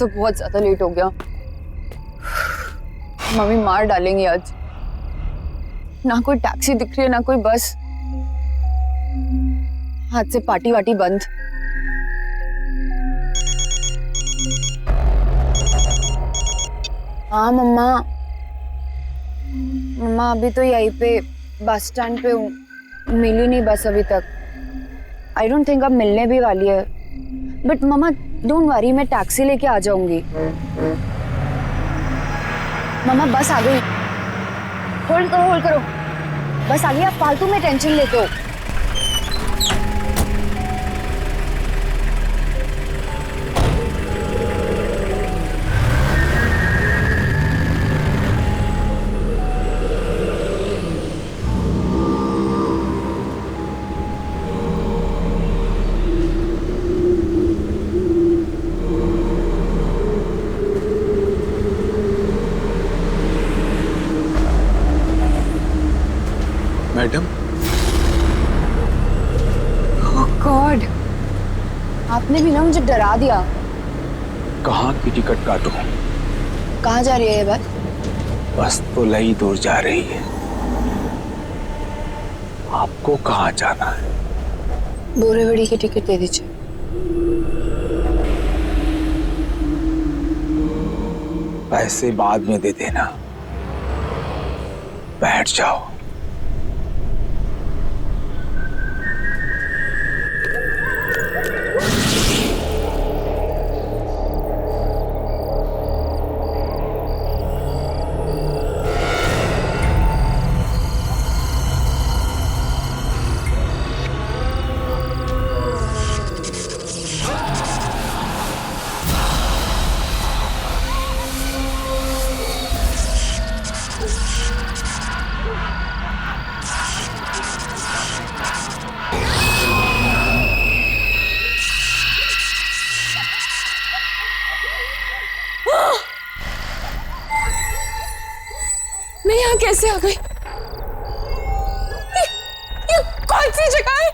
तो बहुत ज्यादा लेट हो गया। मम्मी मार डालेंगी आज। ना कोई टैक्सी दिख रही है ना कोई बस। आज से पार्टी वाटी बंद। हाँ मम्मा, मम्मा अभी तो यहीं पे बस स्टैंड पे हूँ, मिली नहीं बस अभी तक। आई डोंट थिंक अब मिलने भी वाली है। बट मम्मा डोंट वरी, मैं टैक्सी लेके आ जाऊंगी। मम्मा बस आ गई। होल्ड करो होल्ड करो, बस आ गई। आप फालतू में टेंशन लेते हो। मैडम, ओह गॉड, आपने भी ना मुझे डरा दिया। कहाँ की टिकट काटूं? कहाँ जा रही है ये बस? बस तो लई दूर जा रही है। आपको कहाँ जाना है? बोरीवली की टिकट दे दीजिए। पैसे बाद में दे देना, बैठ जाओ। मैं यहाँ कैसे आ गई? ये कौन सी जगह है?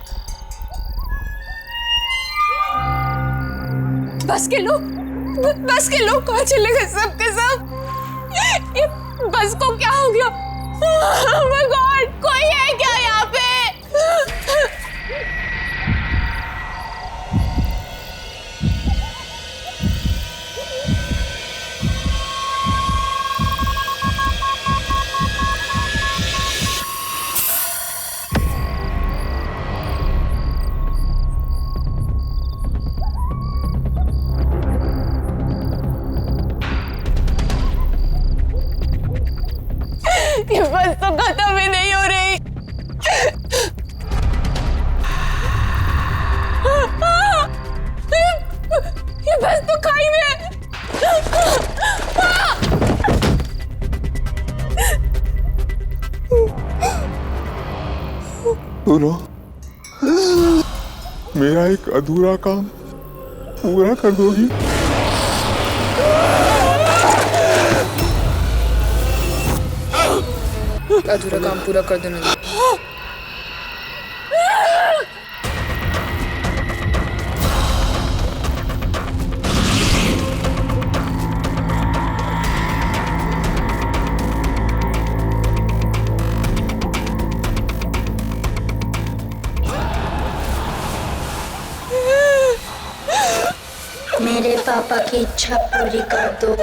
बस के लोग कहाँ चले गए सब के सब? ये बस को क्या हो गया? Oh my God, कोई है क्या यहाँ पे? ये बस तो खत्म ही नहीं हो रही। ये बस तो खाई में है। सुनो, मेरा एक अधूरा काम पूरा कर दोगी? अधूरा काम पूरा कर देना। मेरे पापा की इच्छा पूरी कर दो।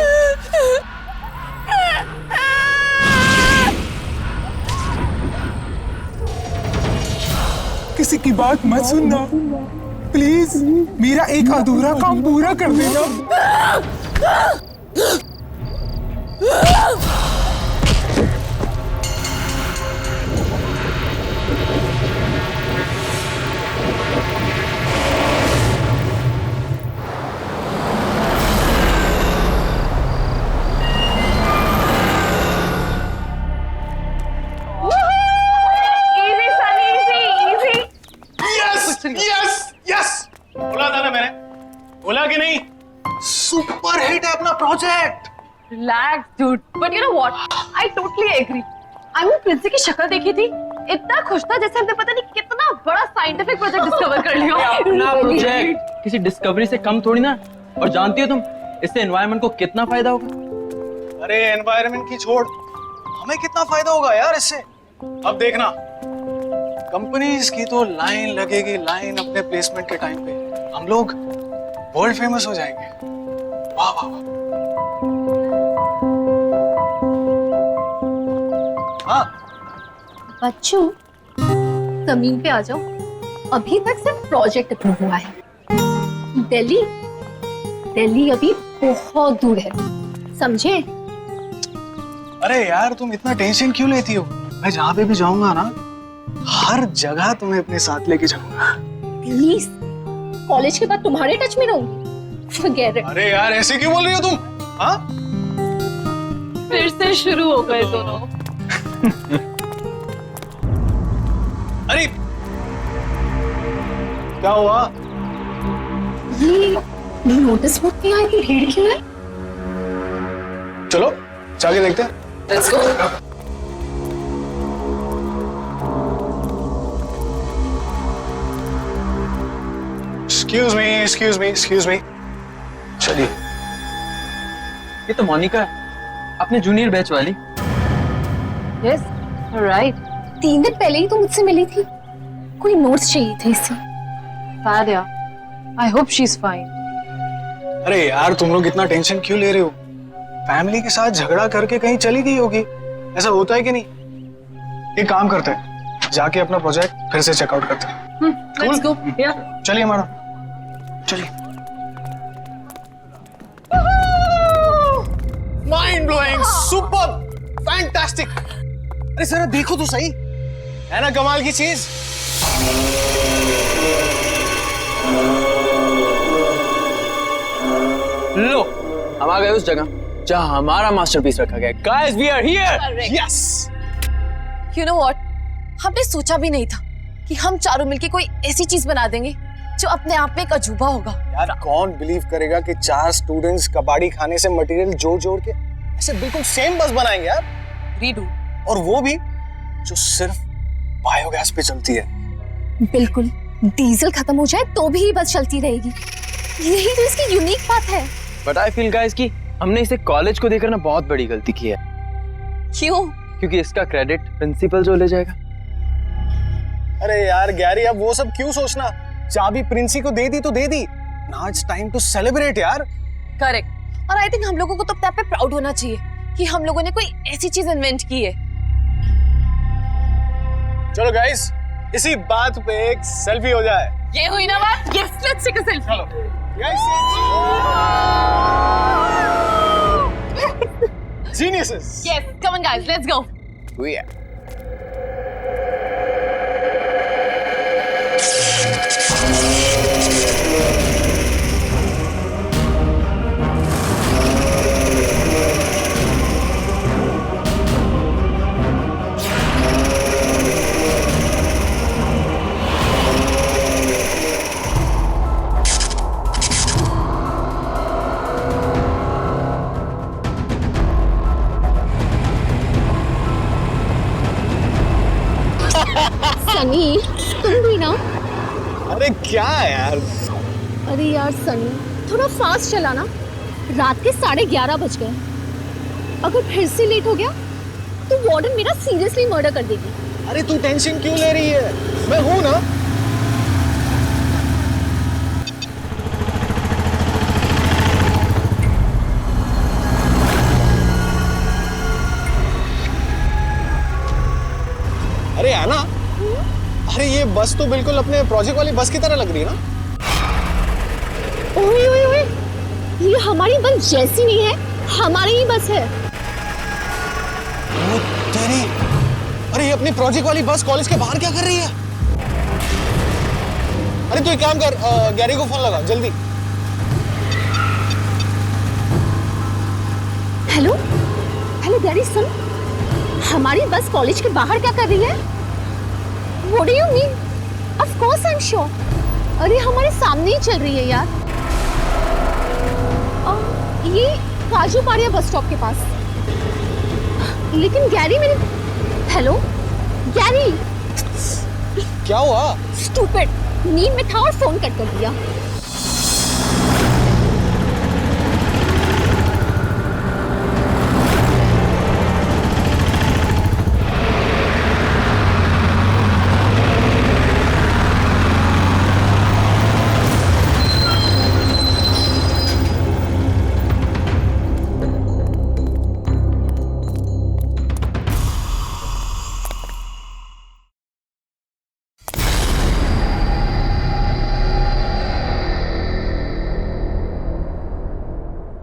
किसी की बात मत सुनना प्लीज, मेरा एक अधूरा काम पूरा कर देना। बोला था ना मैंने, बोला कि नहीं? सुपर हिट है अपना project. Relax, dude. But you know what? I totally agree. I mean, Princy की शक्ल देखी थी, इतना खुश था जैसे हमने पता नहीं कितना बड़ा साइंटिफिक प्रोजेक्ट डिस्कवर कर लिया। अपना प्रोजेक्ट किसी डिस्कवरी से कम थोड़ी ना। और जानती हो तुम, इससे एनवायरनमेंट को कितना फायदा होगा? अरे एनवायरनमेंट की छोड़, हमें कितना फायदा होगा यार इससे। अब देखना, कंपनीज की तो लाइन लगेगी, लाइन अपने प्लेसमेंट के टाइम पे। हम लोग वर्ल्ड फेमस हो जाएंगे। वाह वाह वाह। हाँ बच्चों, जमीन पे आ जाओ। अभी तक सिर्फ प्रोजेक्ट अप्रूव हुआ है। दिल्ली दिल्ली अभी बहुत दूर है, समझे? अरे यार, तुम इतना टेंशन क्यों लेती हो? मैं जहाँ पे भी जाऊंगा ना, हर जगह तुम्हें अपने साथ लेके जाऊंगा। प्लीज, कॉलेज के बाद तुम्हारे टच में रहूंगी। Forget it. अरे यार, ऐसे क्यों बोल रही हो तुम? हाँ? फिर से शुरू हो गए दोनों। अरे क्या हुआ? ये नोटिस बोर्ड पे यहाँ की भीड़ क्यों है? चलो जाके देखते हैं। Let's go. Excuse me. चलिए। ये तो मोनिका है, अपने जूनियर बैच वाली। Yes, right. 3 दिन पहले ही तो मुझसे मिली थी। कोई नोट्स चाहिए थे इसे। Bad यार। I hope she's fine. अरे यार, तुम लोग इतना टेंशन क्यों ले रहे हो? फैमिली के साथ झगड़ा करके कहीं चली गई होगी, ऐसा होता है कि नहीं? एक काम करते हैं, जाके अपना प्रोजेक्ट फिर से चेकआउट करते हैं। Let's go. Yeah. चलिए हमारा, चलिए। Mind blowing, super, fantastic. अरे जरा देखो तो सही, है ना कमाल की चीज? लो, हम आ गए उस जगह जहां हमारा मास्टरपीस रखा गया है। Guys, we are here. Yes. You know what? हमने सोचा भी नहीं था कि हम चारों मिलके कोई ऐसी चीज बना देंगे जो अपने आप में एक अजूबा होगा। यार, कौन बिलीव करेगा कि 4 स्टूडेंट्स कबाड़ी खाने से मटेरियल जोड़ के ऐसे बिल्कुल सेम बस बनाएंगे यार। रीडू। और वो भी जो सिर्फ बायोगैस पे चलती है। बिल्कुल, डीजल खत्म हो जाए तो भी ये बस चलती रहेगी। यही तो इसकी यूनिक बात है। बट आई फील गाइस कि हमने इसे कॉलेज को देकर ना बहुत बड़ी गलती की है। क्यों? क्योंकि इसका क्रेडिट प्रिंसिपल जो ले जाएगा। अरे यार गैरी, अब वो सब क्यों सोचना? चाबी प्रिंसी को दे दी तो दे दी। Now it's time to celebrate यार। करेक्ट। और आई थिंक हम लोगों को तो अपने आप पे प्राउड होना चाहिए कि हम लोगों ने कोई ऐसी चीज इन्वेंट की है। चलो गाइस, इसी बात पे एक सेल्फी हो जाए। ये हुई ना बात? Yes, let's take a selfie. चलो guys, geniuses. Yes, come on guys, let's go. Sunny, तुम भी ना? अरे क्या यार? अरे यार सनी, थोड़ा फास्ट चलाना। रात के 11:30 बज गए। अगर फिर से लेट हो गया तो वार्डन मेरा सीरियसली मर्डर कर देगी। अरे तू टेंशन क्यों ले रही है? मैं हूं ना। अरे आना, अरे ये बस तो बिल्कुल अपने प्रोजेक्ट वाली बस की तरह लग रही है ना? ओए ओए ओए, ये हमारी बस जैसी नहीं है, हमारी ही बस है। ओ तेरी, अरे ये अपनी प्रोजेक्ट वाली बस कॉलेज के बाहर क्या कर रही है? अरे तू एक काम कर, गैरी को फोन लगा जल्दी। हेलो हेलो गैरी, सुन, हमारी बस कॉलेज के बाहर क्या कर रही है? What do you mean? Of course I'm sure. अरे हमारे सामने ही चल रही है यार। ये काजू पाड़िया बस स्टॉप के पास। लेकिन गैरी, मेरे हेलो गैरी। क्या हुआ? स्टूपिड, नींद में था और फोन कट कर दिया।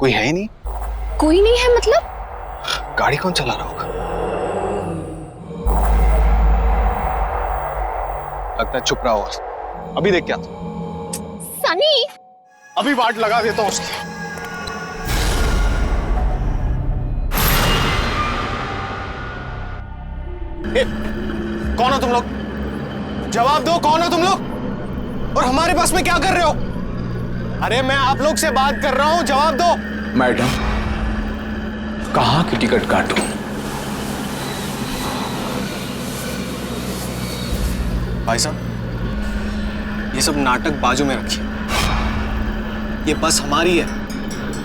कोई है ही नहीं। कोई नहीं है मतलब? गाड़ी कौन चला रहा होगा? लगता है चुप रहा होगा। अभी देख क्या सनी, अभी वाट लगा देता हूँ उसकी। कौन हो तुम लोग? जवाब दो, कौन हो तुम लोग? और हमारे बस में क्या कर रहे हो? अरे मैं आप लोग से बात कर रहा हूं, जवाब दो। मैडम, कहाँ की टिकट काटूं? भाई साहब, ये सब नाटक बाजू में रखिए। ये बस हमारी है।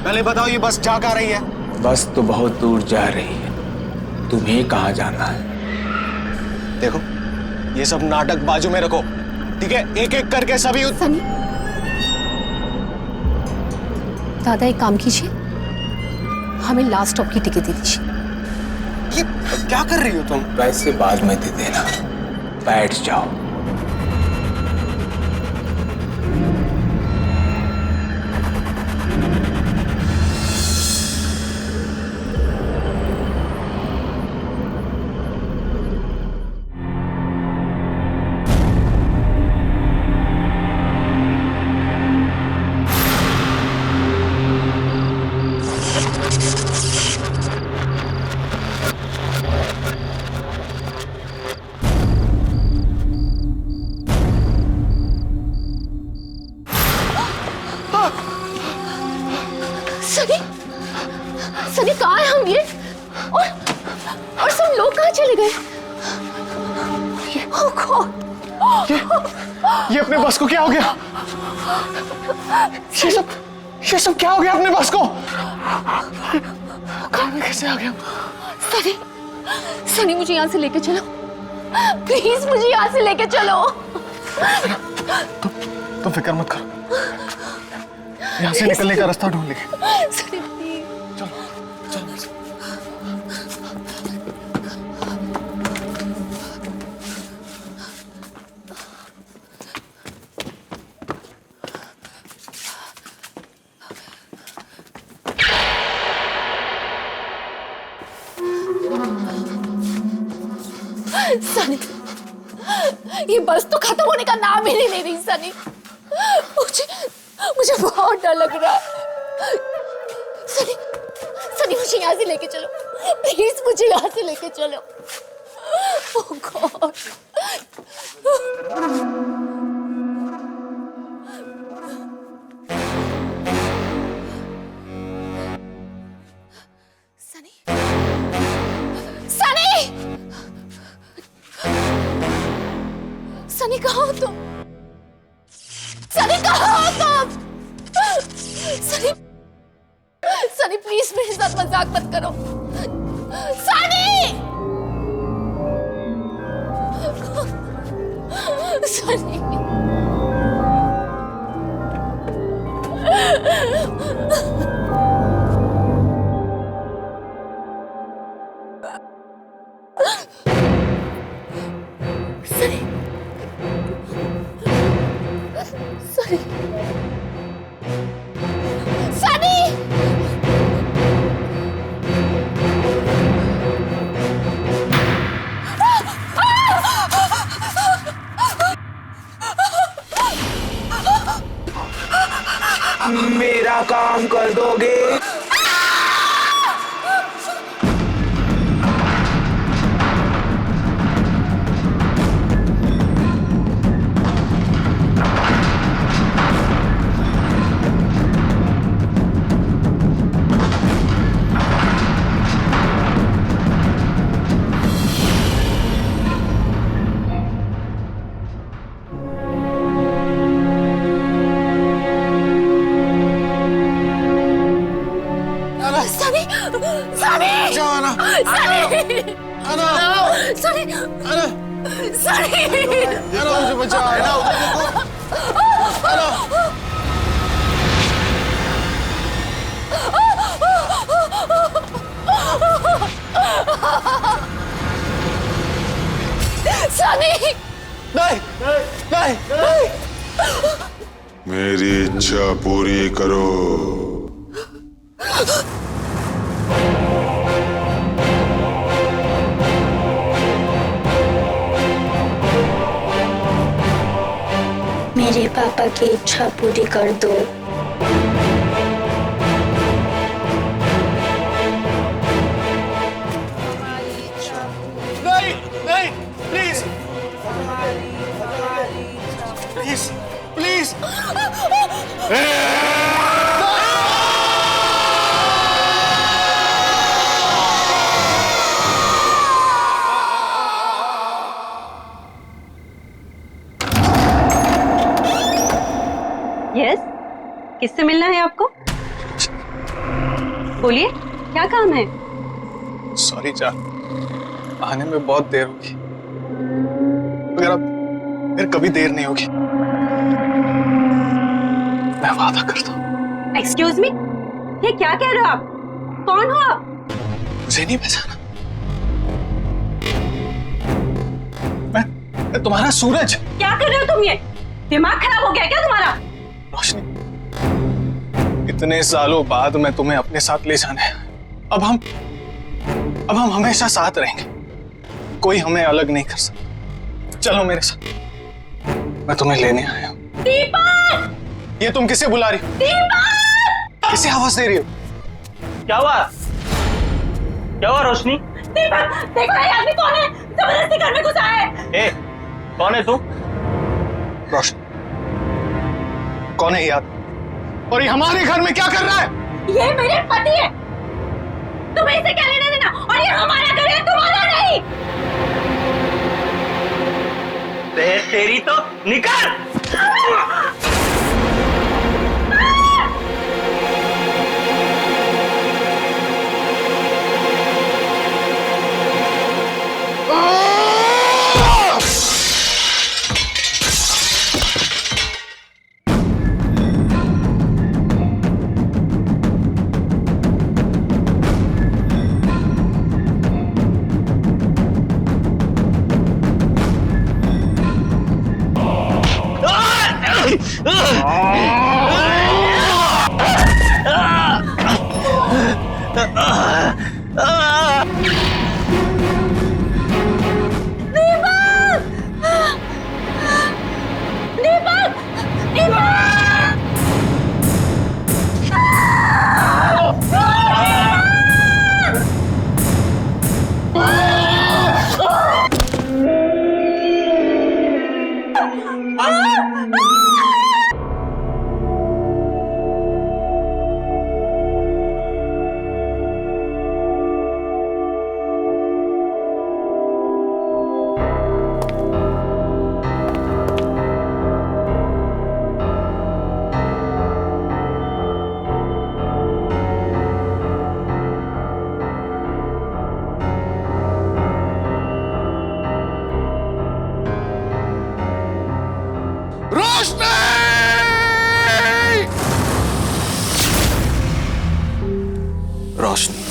पहले बताओ, ये बस जा कहाँ रही है? बस तो बहुत दूर जा रही है, तुम्हें कहाँ जाना है? देखो, ये सब नाटक बाजू में रखो, ठीक है? एक एक करके सभी सनी, दादा एक काम कीजिए, हमें लास्ट स्टॉप की टिकट दे दीजिए। ये क्या कर रही हो तुम? पैसे बाद में दे देना, बैठ जाओ। सनी, सनी कहाँ है हम ये? और सब लोग कहाँ चले गए? Oh God! ये अपने बस को क्या हो गया? ये सब क्या हो गया अपने बस को? कार में कैसे आ गया? सनी, सनी मुझे यहाँ से लेके चलो, प्लीज मुझे यहाँ से लेके चलो। तुम फिक्र मत करो, यहाँ से निकलने का रास्ता ढूंढ लेंगे। सनी प्लीज। चलो चलो। सनी, ये बस तो खत्म होने का नाम ही नहीं ले रही सनी। मुझे बहुत डर लग रहा है। सनी, सनी मुझे यहाँ से लेके चलो, प्लीज मुझे यहाँ से लेके चलो। Oh God! सनी, सनी, सनी कहाँ हो तुम? सनी कहाँ हो तुम? सनी, सनी प्लीज मेरे साथ मजाक मत करो। सनी, सनी, सनी, सनी, सनी, मेरा काम कर दोगे? सनी, सनी, जाना। सनी, अना, सनी, अना, सनी, अना मुझे बचा। अना, अना। सनी, नहीं, नहीं, नहीं। मेरी इच्छा पूरी करो। मेरे पापा की इच्छा पूरी कर दो। नहीं नहीं, प्लीज प्लीज प्लीज। यस, किससे मिलना है आपको? बोलिए, क्या काम है? सॉरी जान, आने में बहुत देर होगी, मगर अब फिर कभी देर नहीं होगी, मैं वादा करता हूँ। एक्सक्यूज मी, ये क्या कह रहे हो आप? कौन हो आप? मुझे नहीं पहचाना? मैं तुम्हारा सूरज। क्या कर रहे हो तुम? ये दिमाग खराब हो गया क्या तुम्हारा? रोशनी, इतने सालों बाद मैं तुम्हें अपने साथ ले जाने आया। अब हम हमेशा साथ रहेंगे, कोई हमें अलग नहीं कर सकता। चलो मेरे साथ, मैं तुम्हें लेने आया हूँ। दीपक! ये तुम किसे बुला रही हो? दीपक! किसे आवाज दे रही हो? क्या हुआ? क्या हुआ रोशनी? दीपक, देखो ये आदमी कौन है? जबरदस्ती घर में घुसा है। ए, कौन है तू? रोशनी, कौन है ये आदमी? और ये हमारे घर में क्या कर रहा है? ये मेरे पति है, तुम्हें इसे क्या लेना देना? और ये हमारा घर है, तुम्हारा नहीं। तेरी तो निकल! रोशनी,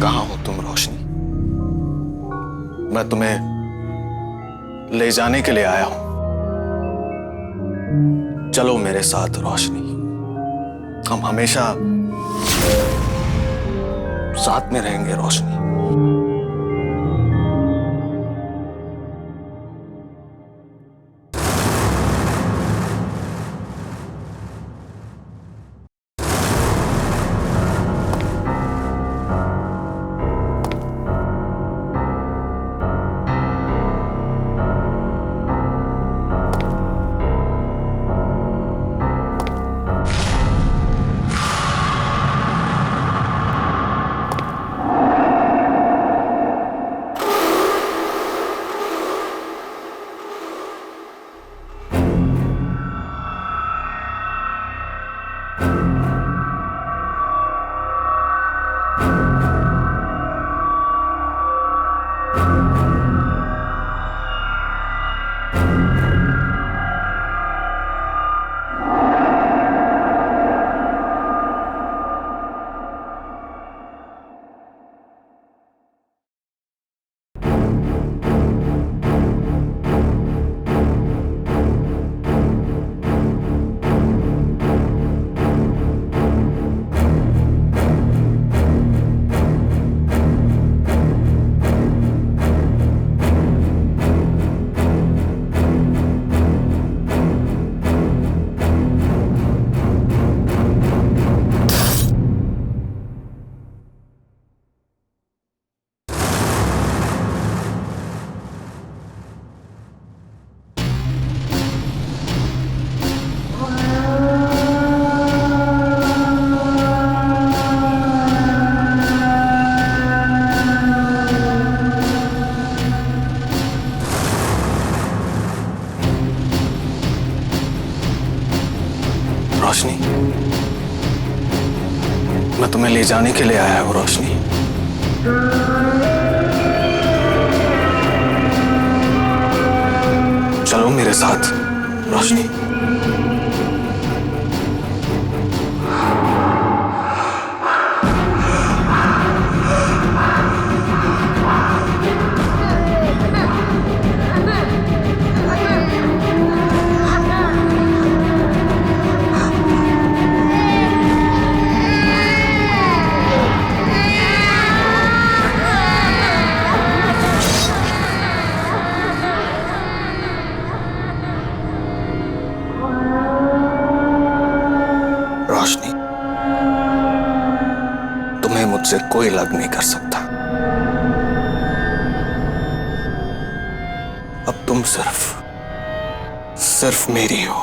कहाँ हो तुम रोशनी? मैं तुम्हें ले जाने के लिए आया हूं। चलो मेरे साथ रोशनी, हम हमेशा साथ में रहेंगे रोशनी। रोशनी, मैं तुम्हें ले जाने के लिए आया हूँ रोशनी। चलो मेरे साथ रोशनी। रोशनी, तुम्हें मुझसे कोई अलग नहीं कर सकता। अब तुम सिर्फ मेरी हो।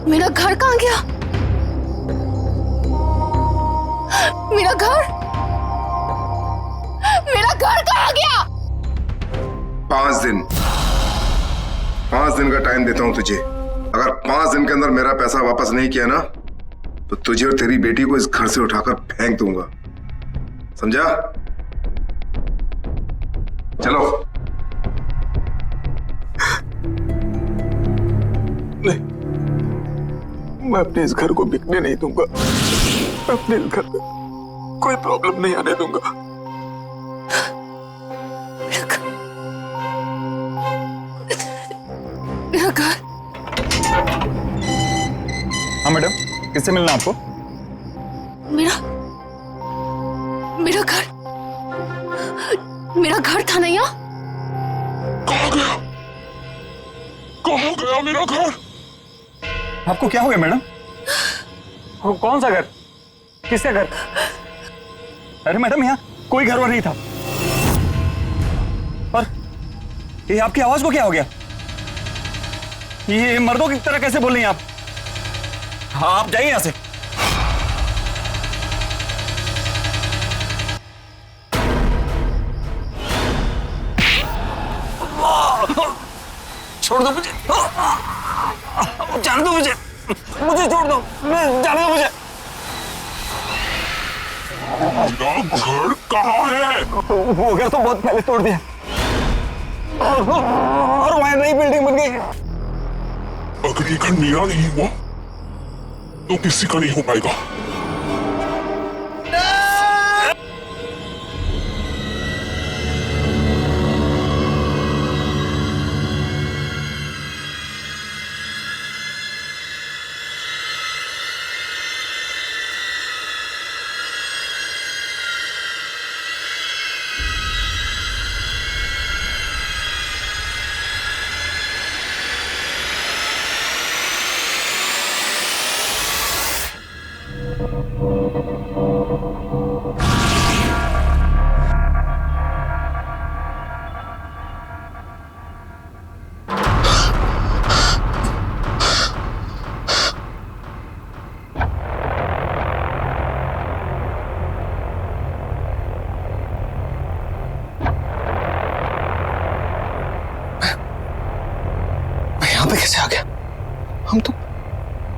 मेरा घर कहाँ गया? मेरा घर कहाँ गया? 5 दिन का टाइम देता हूं तुझे। अगर 5 दिन के अंदर मेरा पैसा वापस नहीं किया ना तो तुझे और तेरी बेटी को इस घर से उठाकर फेंक दूंगा, समझा? चलो। नहीं, मैं अपने इस घर को बिकने नहीं दूंगा। मैं अपने इस घर में कोई प्रॉब्लम नहीं आने दूंगा। मेरा घर। हाँ मैडम, किससे मिलना आपको? मेरा घर था ना यहाँ। कहाँ गया मेरा घर? आपको क्या हो गया मैडम? कौन सा घर? किसका घर? अरे मैडम, यहाँ कोई घर वर नहीं था। और ये आपकी आवाज को क्या हो गया? ये मर्दों की तरह कैसे बोल रही हैं आप? हाँ, आप जाइए यहाँ से। छोड़ दो मुझे, जाने दो मुझे छोड़ दो, जाने दो मुझे। घर कहाँ है? वो घर तो बहुत पहले तोड़ दिया और वहां नई बिल्डिंग बन गई। अगर ये घर मेरा नहीं हुआ तो किसी का नहीं हो पाएगा। यहाँ पे कैसे आ गया? हम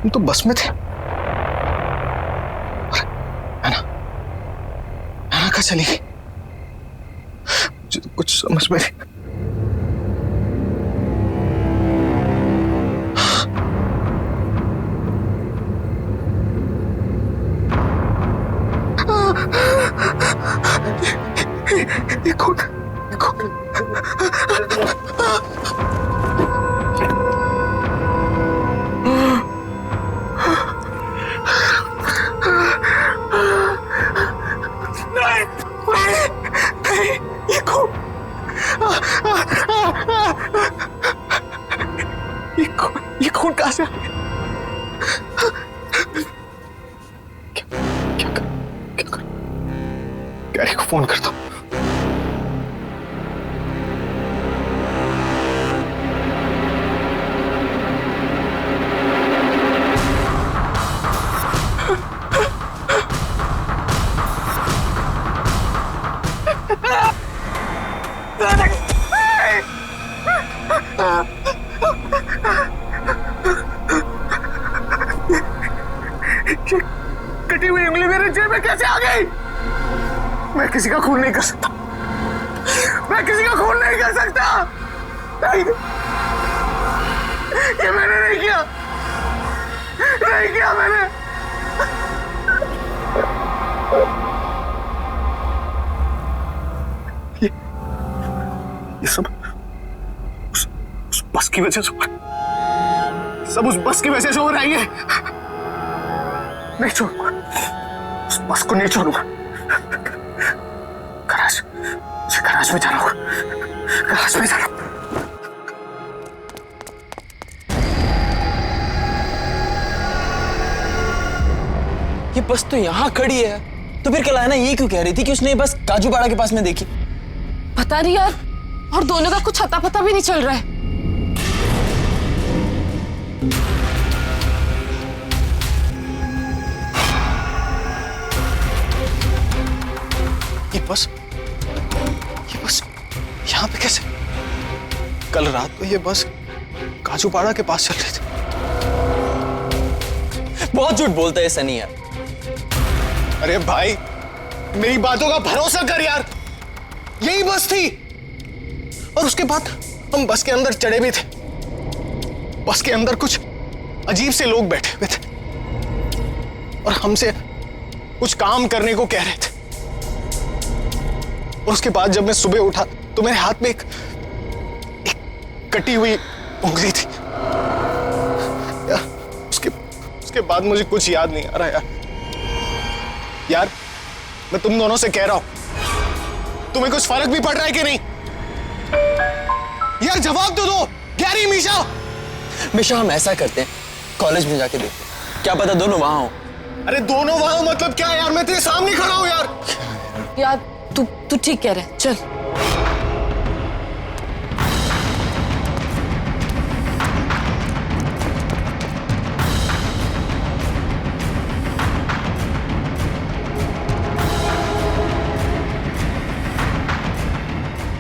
तो बस में थे। अरे ऐना कहाँ चली गई? मुझे तो कुछ समझ में नहीं। ये कौन? नहीं, ये कौन? से आ गए? क्या कर? गैरी को फोन करता हूँ। कटी हुई उंगली मेरे जेब में कैसे आ गई? मैं किसी का खून नहीं कर सकता। मैं किसी का खून नहीं कर सकता। नहीं, ये मैंने नहीं किया। नहीं किया मैंने। ये सब उस बस की वजह से हो रहा है। सब उस बस की वजह से हो रहा है। ये नहीं छोड़ूंगा। उस बस को नहीं छोड़ूंगा। गराज में जाना होगा। गराज में जाना। ये बस तो यहाँ खड़ी है, तो फिर कल आना ये क्यों कह रही थी कि उसने बस काजूपाड़ा के पास में देखी? पता नहीं यार, और दोनों का कुछ अता पता भी नहीं चल रहा है। ये बस यहाँ पे कैसे? कल रात को ये बस काजूपाड़ा के पास चल रही थी। बहुत झूठ बोलता है सनी यार। अरे भाई, मेरी बातों का भरोसा कर यार। यही बस थी। और उसके बाद हम बस के अंदर चढ़े भी थे। बस के अंदर कुछ अजीब से लोग बैठे हुए थे और हमसे कुछ काम करने को कह रहे थे। और उसके बाद जब मैं सुबह उठा तो मेरे हाथ में एक कटी हुई उंगली थी। यार, उसके बाद मुझे कुछ याद नहीं आ रहा यार। मैं तुम दोनों से कह रहा हूं, तुम्हें कुछ फर्क भी पड़ रहा है कि नहीं? यार जवाब तो दो। गैरी, मिशा, हम ऐसा करते हैं, कॉलेज में जाके देखते हैं, क्या पता दोनों वहां हो। अरे दोनों वहां हो मतलब क्या यार? मैं तेरे सामने खड़ा हूं यार। यार तू ठीक कह रहा है, चल।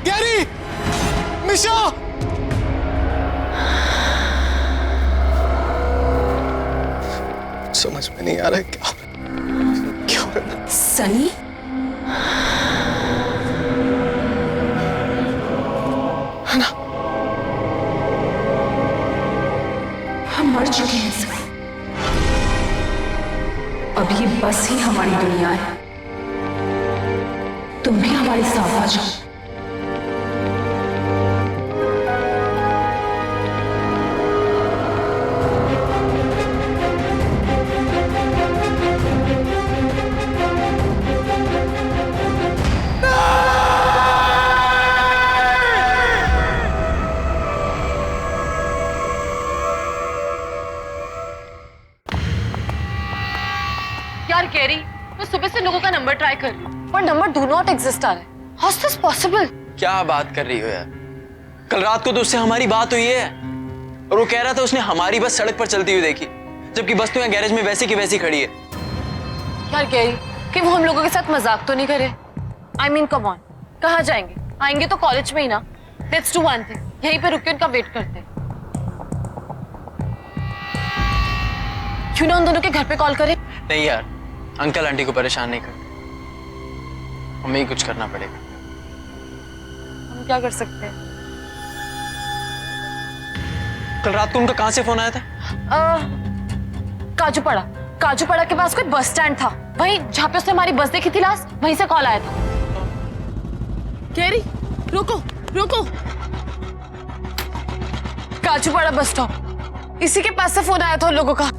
गैरी, मिशा, समझ में नहीं आ रहा है क्या हो रहा है। सनी, है ना? हम मर चुके हैं सब। अब ये बस ही हमारी दुनिया है। तुम भी हमारे साथ आ जाओ। यार गैरी, मैं सुबह से लोगों का नंबर ट्राई कर रही हूँ, पर नंबर डू नॉट एग्जिस्ट आ रहा है। How is this possible? क्या बात कर रही हो यार? कल रात को तो उससे हमारी बात हुई है और वो कह रहा था उसने हमारी बस सड़क पर चलती हुई देखी, जबकि बस तो यहाँ गैरेज में वैसी की वैसी खड़ी है। यार गैरी, कि वो हम लोगों के साथ मजाक तो नहीं करे? आई मीन कम ऑन, कहाँ जाएंगे? आएंगे तो कॉलेज में ही ना। लेट्स डू वन थिंग, यहीं पे रुक के उनका वेट करते हैं। क्यों ना उन दोनों के घर पे कॉल करें? नहीं यार, अंकल आंटी को परेशान नहीं करते, हमें ही कुछ करना पड़ेगा। हम क्या कर सकते हैं? कल रात को उनका कहाँ से फोन आया था? काजूपाड़ा के पास कोई बस स्टैंड था, वहीं जहाँ पे उसने हमारी बस देखी थी लास्ट, वहीं से कॉल आया था। गैरी, रुको। काजूपाड़ा बस स्टॉप, इसी के पास से फोन आया था उन लोगों का।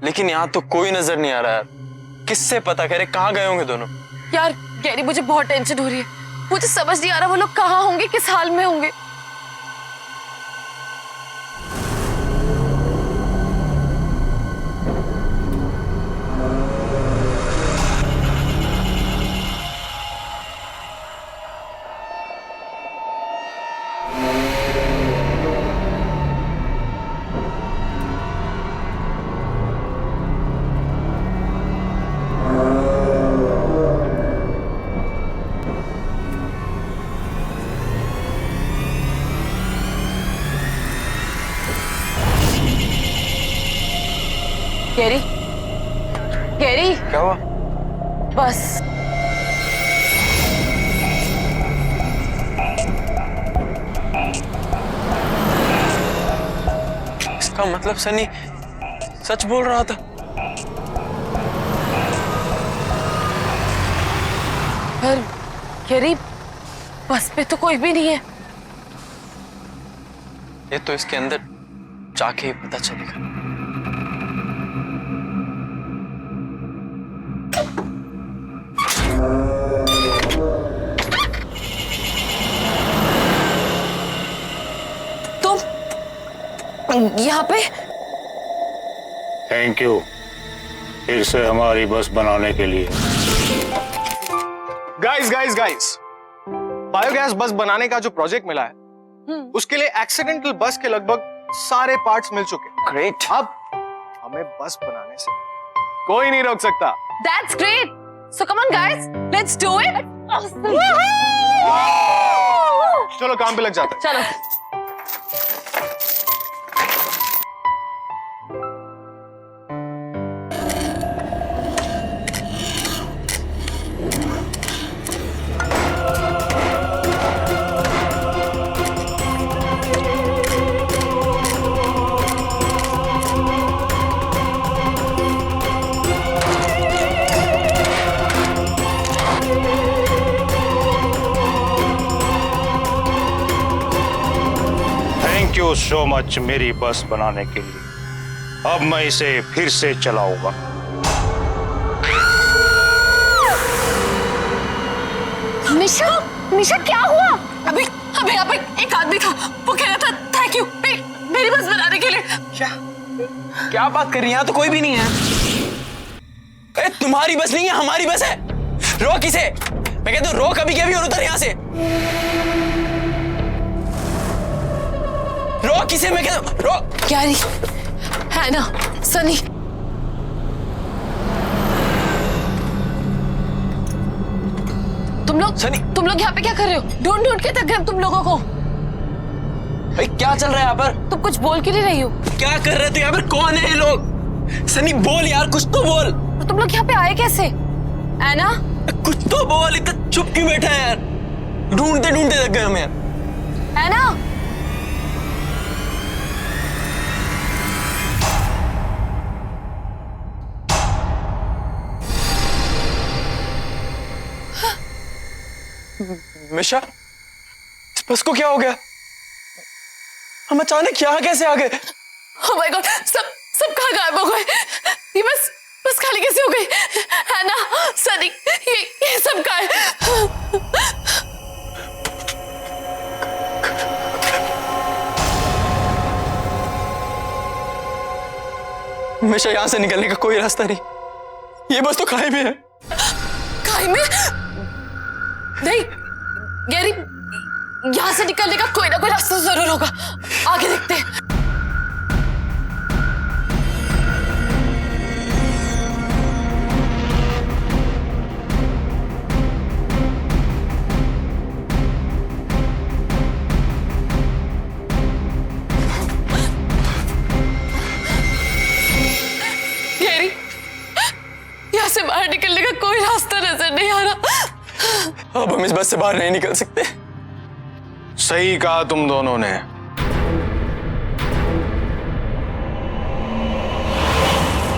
लेकिन यहाँ तो कोई नजर नहीं आ रहा यार। किससे पता करे कहाँ गए होंगे दोनों? यार गैरी, मुझे बहुत टेंशन हो रही है। मुझे समझ नहीं आ रहा वो लोग कहाँ होंगे, किस हाल में होंगे। गैरी, गैरी, क्या हुआ? बस इसका मतलब सनी सच बोल रहा था। पर गैरी, बस पे तो कोई भी नहीं है। ये तो इसके अंदर जाके ही पता चलेगा। यहाँ पे थैंक यू फिर से हमारी बस बनाने के लिए। गाइस गाइस गाइस, बायोगैस बस बनाने का जो प्रोजेक्ट मिला है उसके लिए एक्सीडेंटल बस के लगभग सारे पार्ट्स मिल चुके। ग्रेट। अब हमें बस बनाने से कोई नहीं रोक सकता। That's great. So come on guys, let's do it. चलो काम पे लग जाते हैं। चलो। थैंक यू सो मच मेरी बस बनाने के लिए। अब मैं इसे फिर से चलाऊंगा। निशा, निशा क्या हुआ? अभी अभी यहाँ पे एक आदमी था, वो कह रहा था थैंक यू मेरी बस बनाने के लिए। क्या बात कर रही है? यहाँ तो कोई भी नहीं है। अरे तुम्हारी बस नहीं है, हमारी बस है। रोक इसे। मैं कहता हूँ रोक अभी के अभी और उतर यहाँ से। रोक इसे, मैं कहता हूँ रोक। गैरी, है ना, सनी, तुम लोग यहाँ पे क्या कर रहे हो? ढूंढ ढूंढ के थक गए तुम लोगों को। भाई क्या चल रहा है यहाँ पर? तुम कुछ बोल क्यों नहीं रही हो? क्या कर रहे थे यहाँ पर? कौन है ये लोग? सनी बोल यार, कुछ तो बोल। और तुम लोग यहाँ पे आए कैसे? ऐना, कुछ तो बोल, इतना चुप क्यों बैठा है यार? ढूंढते ढूंढते थक गए हम यार। ऐना, मिशा, इस बस को क्या हो गया? हम अचानक यहाँ कैसे आ गए? ओह माय गॉड, सब कहाँ गायब हो गए? ये बस खाली कैसे हो गई? है ना सनी, ये सब कहाँ है? मिशा, यहाँ से निकलने का कोई रास्ता नहीं। ये बस तो खाई में है। खाई में? नहीं गैरी, यहाँ से निकलने का कोई ना कोई रास्ता जरूर होगा। आगे देखते हैं। गैरी, यहाँ से बाहर निकलने का कोई रास्ता नजर नहीं आ रहा। अब हम इस बस से बाहर नहीं निकल सकते। सही कहा तुम दोनों ने।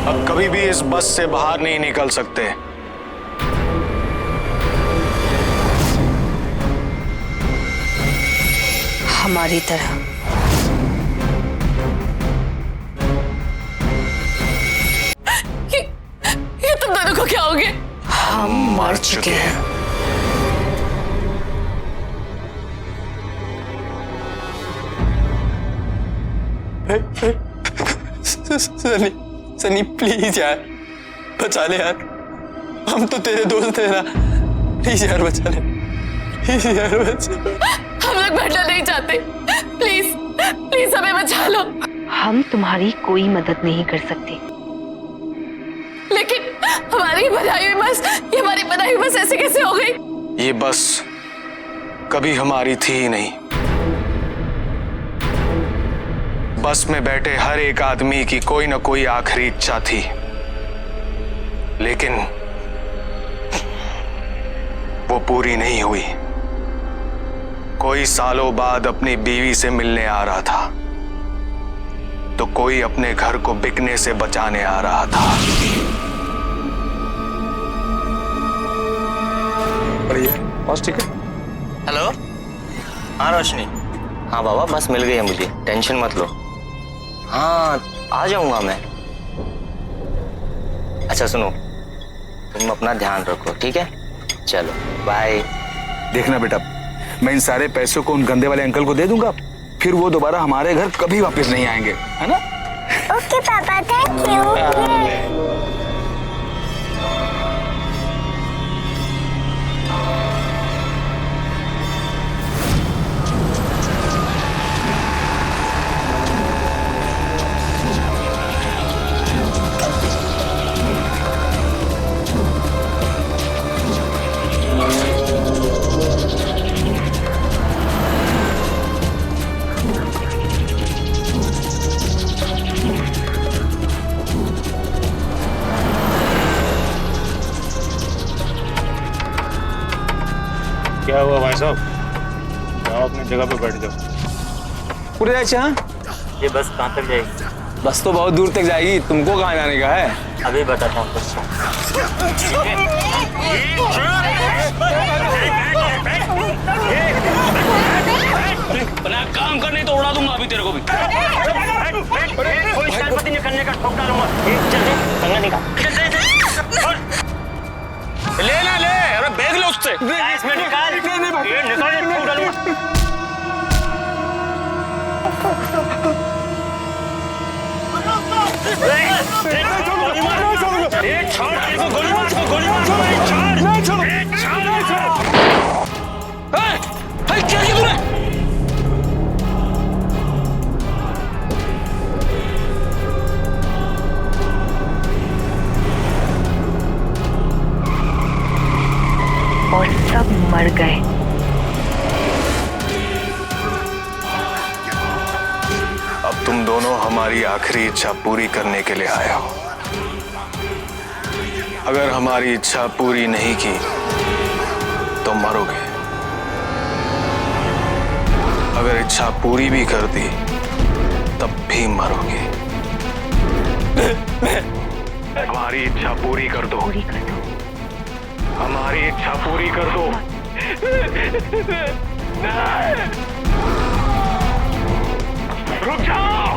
अब कभी भी इस बस से बाहर नहीं निकल सकते। हमारी तरह। ये तुम दोनों को क्या हो गया? हम मर चुके हैं। सनी सनी प्लीज यार बचा ले यार, हम तो तेरे दोस्त हैं ना, प्लीज यार बचा ले, प्लीज यार बचा। हम लोग मरना नहीं चाहते, प्लीज प्लीज हमें बचा लो। हम तुम्हारी कोई मदद नहीं कर सकते। लेकिन हमारी बनाई हुई बस, ये हमारी बनाई हुई बस ऐसे कैसे हो गई? ये बस कभी हमारी थी ही नहीं। बस में बैठे हर एक आदमी की कोई ना कोई आखिरी इच्छा थी, लेकिन वो पूरी नहीं हुई। कोई सालों बाद अपनी बीवी से मिलने आ रहा था, तो कोई अपने घर को बिकने से बचाने आ रहा था। हेलो, हाँ रोशनी, हाँ बाबा बस मिल गई है मुझे, टेंशन मत लो। हाँ आ जाऊंगा मैं। अच्छा सुनो, तुम अपना ध्यान रखो, ठीक है? चलो बाय। देखना बेटा, मैं इन सारे पैसों को उन गंदे वाले अंकल को दे दूंगा, फिर वो दोबारा हमारे घर कभी वापस नहीं आएंगे, है ना? ओके पापा, थैंक यू। क्या हुआ भाई साहब? जाओ अपनी जगह पे बैठ जाओ। पूरे अच्छा, ये बस कहाँ तक जाएगी? बस तो बहुत दूर तक जाएगी, तुमको कहाँ जाने का है? अभी बताता हूँ बस। बना काम कर, नहीं तो उड़ा दूंगा अभी तेरे को भी। कोई शरारत नहीं करने का, ठोक डालूंगा। चल दे, कंगा निकाल। ले ना ले, अरे भेज ले उससे। इसमें निकाल, ये निकाल, ठोक डालूंगा। गोली मार, छोड़, गोली मार, गोली मार, छोड़, क्या किया तूने? और सब मर गए। अब तुम दोनों हमारी आखिरी इच्छा पूरी करने के लिए आए हो। अगर हमारी इच्छा पूरी नहीं की तो मरोगे, अगर इच्छा पूरी भी कर दी तब भी मरोगे। हमारी इच्छा पूरी कर दो, पूरी कर दो। हमारी इच्छा पूरी कर दो। रुक जाओ।